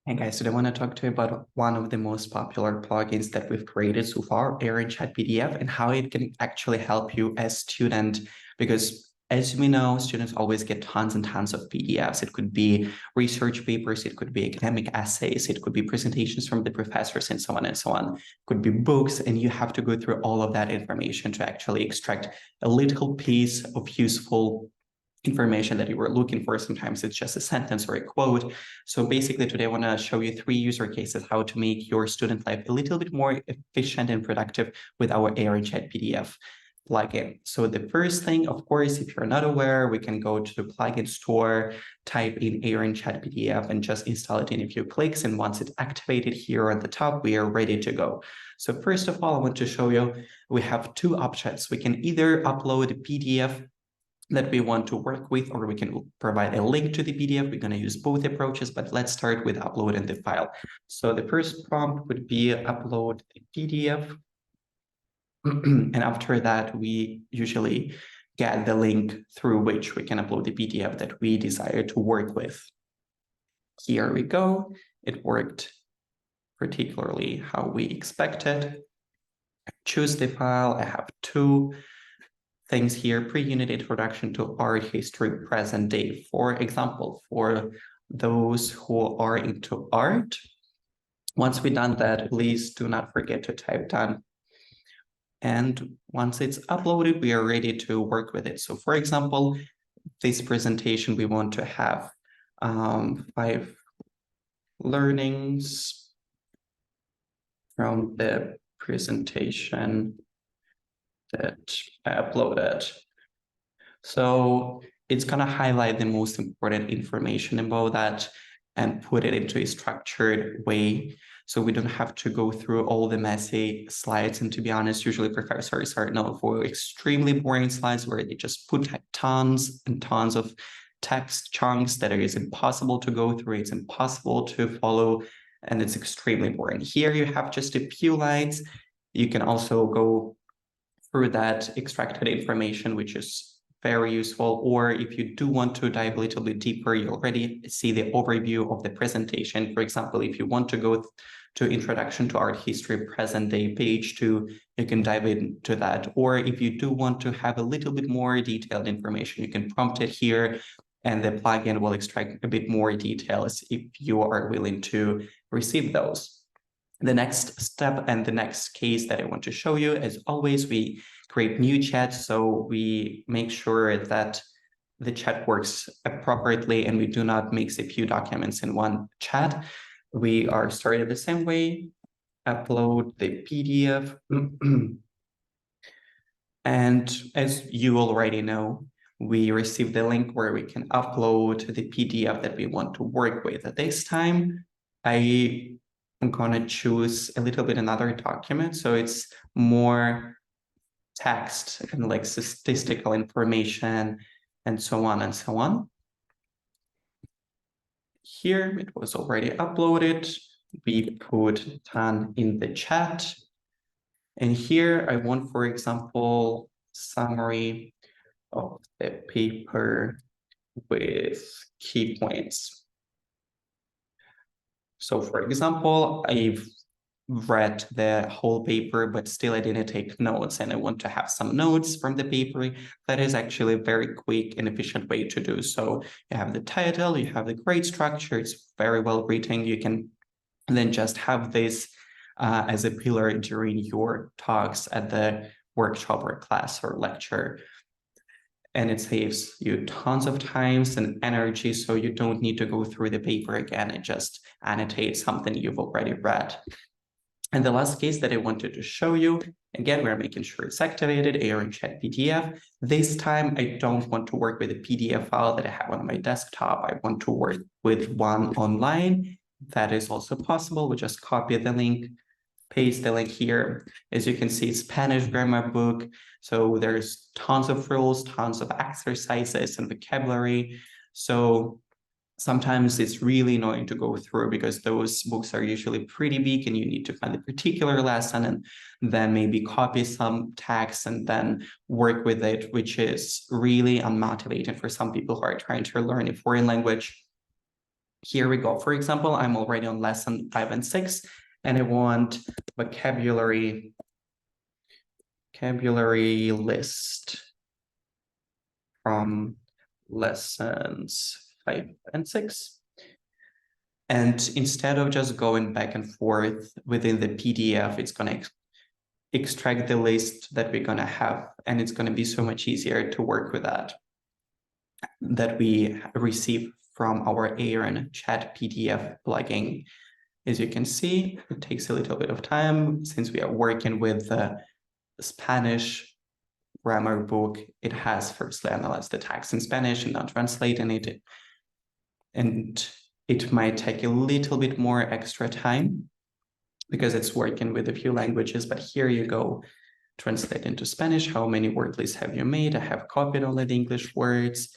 Hey guys, today I want to talk to you about one of the most popular plugins that we've created so far, A&B Chat PDF, and how it can actually help you as student. Because as we know, students always get tons and tons of PDFs. It could be research papers, it could be academic essays, it could be presentations from the professors, and so on and so on. It could be books, and you have to go through all of that information to actually extract a little piece of useful information that you were looking for. Sometimes it's just a sentence or a quote. So basically today I want to show you 3 user cases how to make your student life a little bit more efficient and productive with our A&B Chat PDF plugin. So the first thing, of course, if you're not aware, we can go to the plugin store, type in A&B Chat PDF and just install it in a few clicks. And once it's activated here on the top, we are ready to go. So first of all, I want to show you, we have 2 options. We can either upload a PDF that we want to work with, or we can provide a link to the PDF. We're going to use both approaches, but let's start with uploading the file. So the first prompt would be upload the PDF. And after that, we usually get the link through which we can upload the PDF that we desire to work with. Here we go. It worked particularly how we expected. Choose the file. I have 2 things here: pre-unit introduction to art history present day. For example, for those who are into art, once we've done that, please do not forget to type done. And once it's uploaded, we are ready to work with it. So for example, this presentation, we want to have 5 learnings from the presentation that I uploaded. So it's going to highlight the most important information about that and put it into a structured way. So we don't have to go through all the messy slides. And to be honest, usually professors are known for extremely boring slides where they just put tons and tons of text chunks that it is impossible to go through. It's impossible to follow, and it's extremely boring. Here you have just a few lines. You can also go through that extracted information, which is very useful. Or if you do want to dive a little bit deeper, you already see the overview of the presentation. For example, if you want to go to Introduction to Art History Present Day, page 2, you can dive into that. Or if you do want to have a little bit more detailed information, you can prompt it here, and the plugin will extract a bit more details if you are willing to receive those. The next step and the next case that I want to show you, as always, we create new chats. So we make sure that the chat works appropriately and we do not mix a few documents in one chat. We are started the same way, upload the PDF. And as you already know, we receive the link where we can upload the PDF that we want to work with. At this time, I'm going to choose a little bit another document. So it's more text and like statistical information and so on and so on. Here it was already uploaded. We put done in the chat. And here I want, for example, summary of the paper with key points. So for example, I've read the whole paper, but still I didn't take notes and I want to have some notes from the paper. That is actually a very quick and efficient way to do so. You have the title, you have the great structure, it's very well written. You can then just have this as a pillar during your talks at the workshop or class or lecture. And it saves you tons of times and energy, so you don't need to go through the paper again and just annotate something you've already read. And the last case that I wanted to show you, again, we're making sure it's activated, A&B Chat PDF. This time, I don't want to work with a PDF file that I have on my desktop. I want to work with one online. That is also possible. We just copy the link, paste the link here. As you can see, Spanish grammar book. So there's tons of rules, tons of exercises and vocabulary. So sometimes it's really annoying to go through because those books are usually pretty big and you need to find a particular lesson and then maybe copy some text and then work with it, which is really unmotivating for some people who are trying to learn a foreign language. Here we go. For example, I'm already on lesson 5 and 6, and I want vocabulary list from lessons 5 and 6. And instead of just going back and forth within the PDF, it's going to extract the list that we're going to have, and it's going to be so much easier to work with that we receive from our A&B Chat PDF plugin. As you can see, it takes a little bit of time since we are working with the Spanish grammar book. It has firstly analyzed the text in Spanish and now translating it. And it might take a little bit more extra time because it's working with a few languages, but here you go. Translate into Spanish. How many word lists have you made? I have copied all of the English words.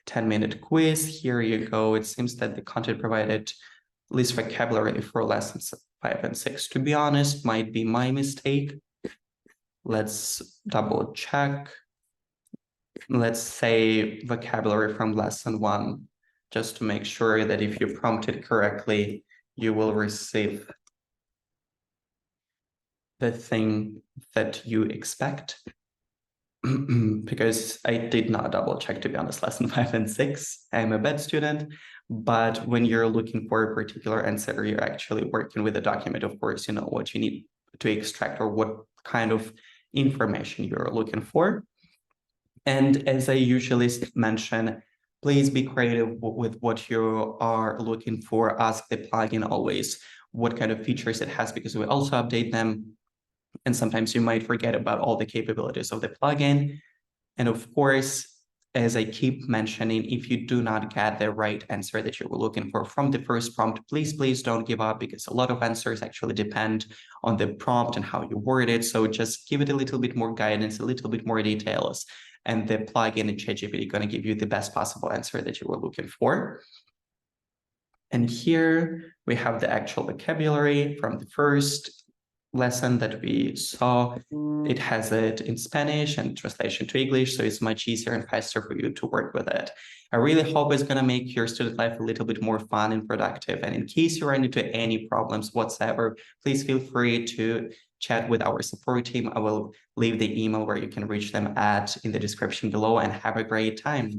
10-minute quiz. Here you go. It seems that the content provided list vocabulary for lessons 5 and 6. To be honest, might be my mistake. Let's double check. Let's say vocabulary from lesson 1, just to make sure that if you prompt it correctly, you will receive the thing that you expect. Because I did not double check, to be honest, lesson 5 and 6. I'm a bad student, but when you're looking for a particular answer, you're actually working with a document. Of course, you know what you need to extract or what kind of information you're looking for. And as I usually mention, please be creative with what you are looking for. Ask the plugin always what kind of features it has, because we also update them. And sometimes you might forget about all the capabilities of the plugin. And of course, as I keep mentioning, if you do not get the right answer that you were looking for from the first prompt, please don't give up, because a lot of answers actually depend on the prompt and how you word it. So just give it a little bit more guidance, a little bit more details, and the plugin in ChatGPT is going to give you the best possible answer that you were looking for. And here we have the actual vocabulary from the first lesson that we saw. It has it in Spanish and translation to English, so it's much easier and faster for you to work with it. I really hope it's going to make your student life a little bit more fun and productive. And in case you run into any problems whatsoever, please feel free to chat with our support team. I will leave the email where you can reach them at in the description below, and have a great time.